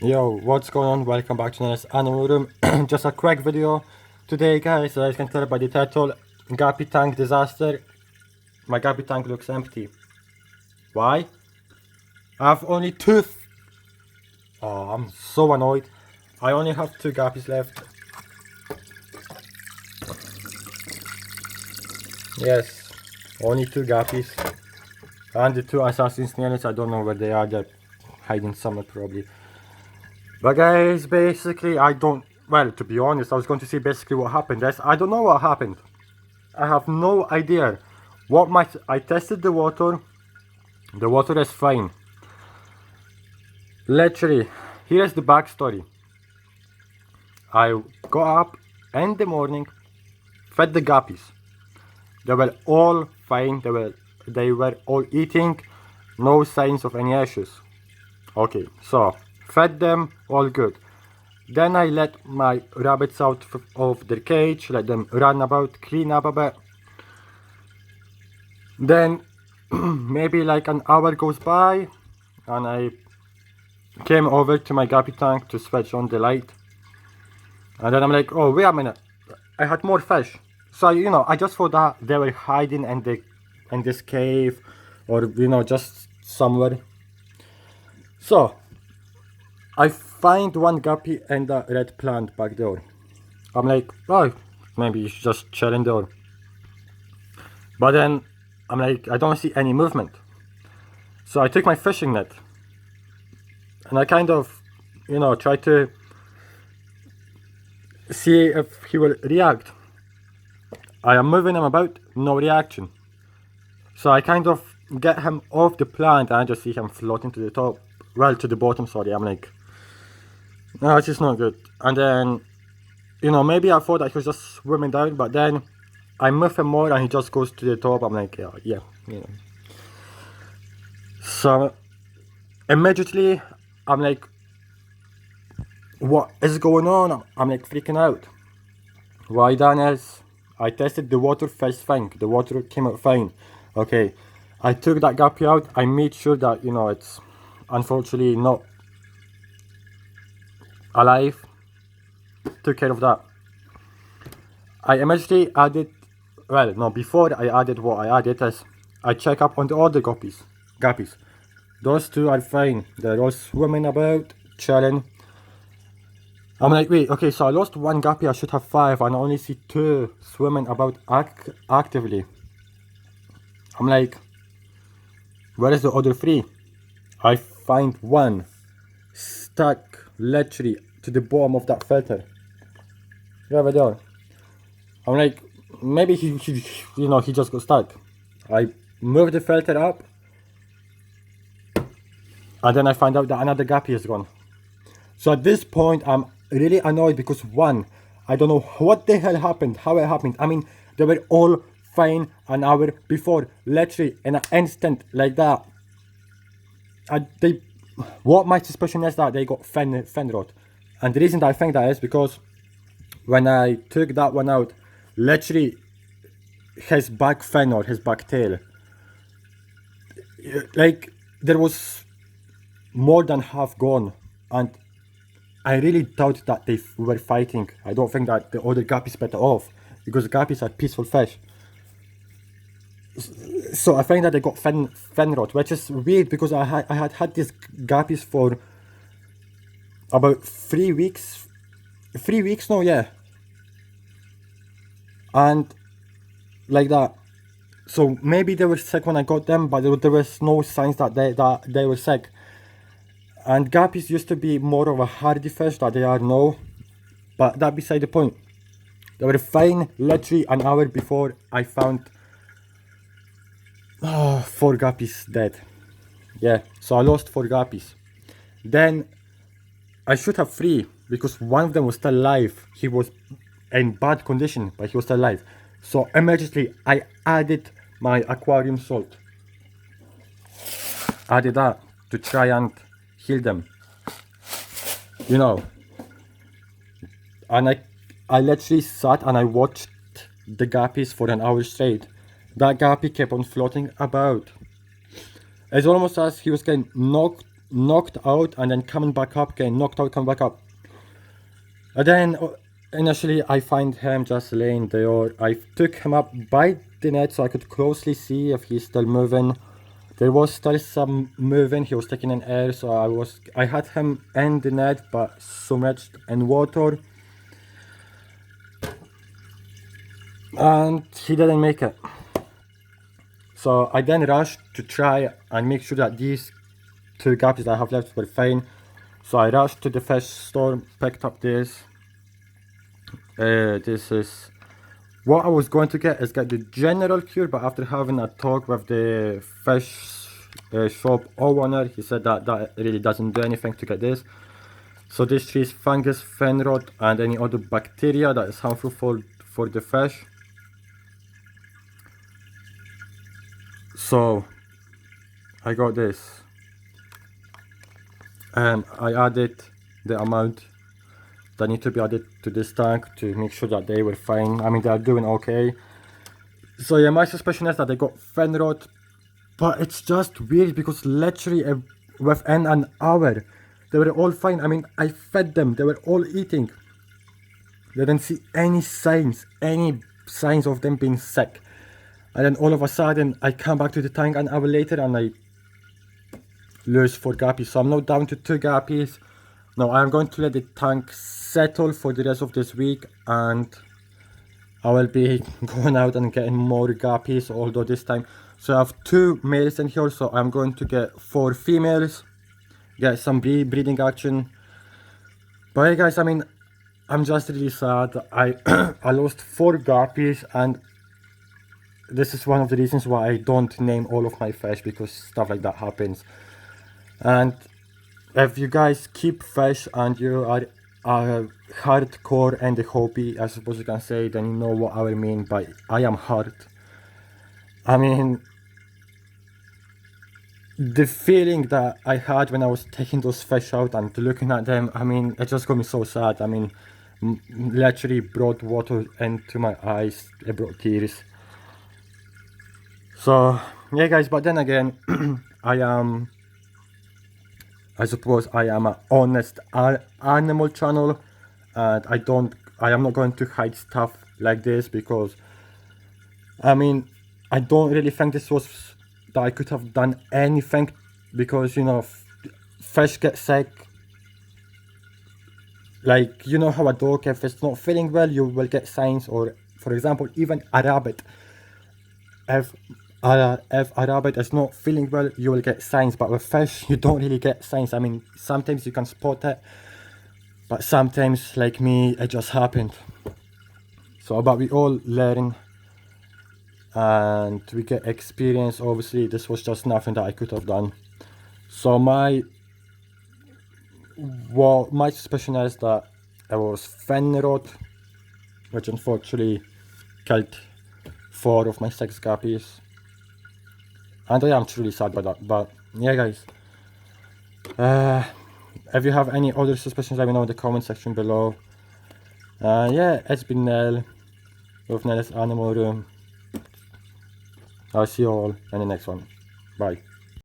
Yo, what's going on? Welcome back to Nell's animal room. Just a quick video today, guys. As you can tell by the title, Guppy tank disaster. My Guppy tank looks empty. Why? I have only two. Oh, I'm so annoyed. I only have two Guppies left. Yes, only two Guppies. And the two Assassin's Nails, I don't know where they are. They're hiding somewhere probably. But guys, basically well, to be honest, I was going to see basically what happened. I don't know what happened. I have no idea. I tested the water is fine. Literally, here's the backstory. I got up in the morning, fed the guppies. They were all fine, they were all eating, no signs of any issues. Okay, so fed them, all good. Then I let my rabbits out of their cage, let them run about, clean up a bit. Then maybe like an hour goes by and I came over to my guppy tank to switch on the light. And then I'm like, oh wait a minute, I had more fish. So I just thought that they were hiding in this cave or just somewhere. So I find one guppy in the red plant back there. I'm like, oh, maybe he's just chilling there. But then I'm like, I don't see any movement. So I took my fishing net and I kind of, try to see if he will react. I am moving him about, no reaction. So I kind of get him off the plant and I just see him floating to the top, well, to the bottom, sorry. I'm like, no, it's just not good. And then, maybe I thought that he was just swimming down, but then I move him more and he just goes to the top. I'm like, yeah. So immediately I'm like, what is going on? I'm like freaking out. Why done is I tested the water first thing. The water came out fine. Okay, I took that guppy out. I made sure that it's unfortunately not alive. Took care of that. I immediately added, well, no, before I added what I added is I check up on the other guppies. Those two are fine. They're all swimming about, chilling. I'm like, wait, okay, so I lost one guppy, I should have 5, and I only see 2 swimming about actively. I'm like, where is the other 3? I find one stuck literally to the bottom of that filter. Over there. I'm like, maybe he just got stuck. I move the filter up, and then I find out that another guppy is gone. So at this point, I'm really annoyed because one, I don't know what the hell happened, how it happened. I mean, they were all fine an hour before, literally in an instant like that. What my suspicion is that they got fin rot. And the reason that I think that is because when I took that one out, literally his back fin or his back tail, like there was more than half gone, and I really doubt that they were fighting. I don't think that the other guppies better off because guppies are peaceful fish. So I think that they got fin rot, which is weird because I had these guppies for about 3 weeks. 3 weeks now, yeah. And like that. So maybe they were sick when I got them, but there was no signs that they were sick. And guppies used to be more of a hardy fish that they are now, but that beside the point. They were fine literally an hour before I found 4 guppies dead. Yeah, so I lost 4 guppies. Then I should have 3 because one of them was still alive. He was in bad condition, but he was still alive. So immediately I added my aquarium salt. Added that to try and heal them, and I literally sat and I watched the guppies for an hour straight. That guppy kept on floating about. It's almost as he was getting knocked knocked out and then coming back up, getting knocked out, coming back up. And then initially I find him just laying there. I took him up by the net so I could closely see if he's still moving. There was still some moving, he was taking in air, so I had him in the net but submerged in water. And he didn't make it. So I then rushed to try and make sure that these 2 guppies that I have left were fine. So I rushed to the fish store, picked up this. This is what I was going to get the general cure, but after having a talk with the fish shop owner, he said that really doesn't do anything to get this. So this treats fungus, fin rot, and any other bacteria that is harmful for the fish. So I got this. I added the amount that need to be added to this tank to make sure that they were fine. I mean, they are doing okay. So yeah, my suspicion is that they got fin rot, but it's just weird because literally within an hour they were all fine. I mean, I fed them, they were all eating. They didn't see any signs of them being sick. And then all of a sudden I come back to the tank an hour later and I lose 4 guppies. So I'm now down to 2 guppies. Now I'm going to let the tank settle for the rest of this week, and I will be going out and getting more guppies, although this time. So I have 2 males in here, so I'm going to get 4 females, get some breeding action. But hey guys, I mean, I'm just really sad. I lost 4 guppies, and this is one of the reasons why I don't name all of my fish, because stuff like that happens. And if you guys keep fish and you are hardcore in the hobby, I suppose you can say, then you know what I mean by I am hard. I mean, the feeling that I had when I was taking those fish out and looking at them, I mean, it just got me so sad. I mean, literally brought water into my eyes, it brought tears. So yeah guys, but then again, I suppose I am an honest animal channel, and I am not going to hide stuff like this, because I mean, I don't really think this was that I could have done anything, because you know, fish get sick. Like, you know how a dog, if it's not feeling well, you will get signs, or for example even a rabbit, if a rabbit is not feeling well, you will get signs. But with fish, you don't really get signs. I mean, sometimes you can spot it, but sometimes, like me, it just happened. So, but we all learn and we get experience. Obviously, this was just nothing that I could have done. So my suspicion is that it was fin rot, which unfortunately killed 4 of my 6 guppies. And I am truly sad by that. But yeah guys, if you have any other suspicions, let me know in the comment section below. Yeah, it's been Nell with Nell's Animal Room. I'll see you all in the next one. Bye.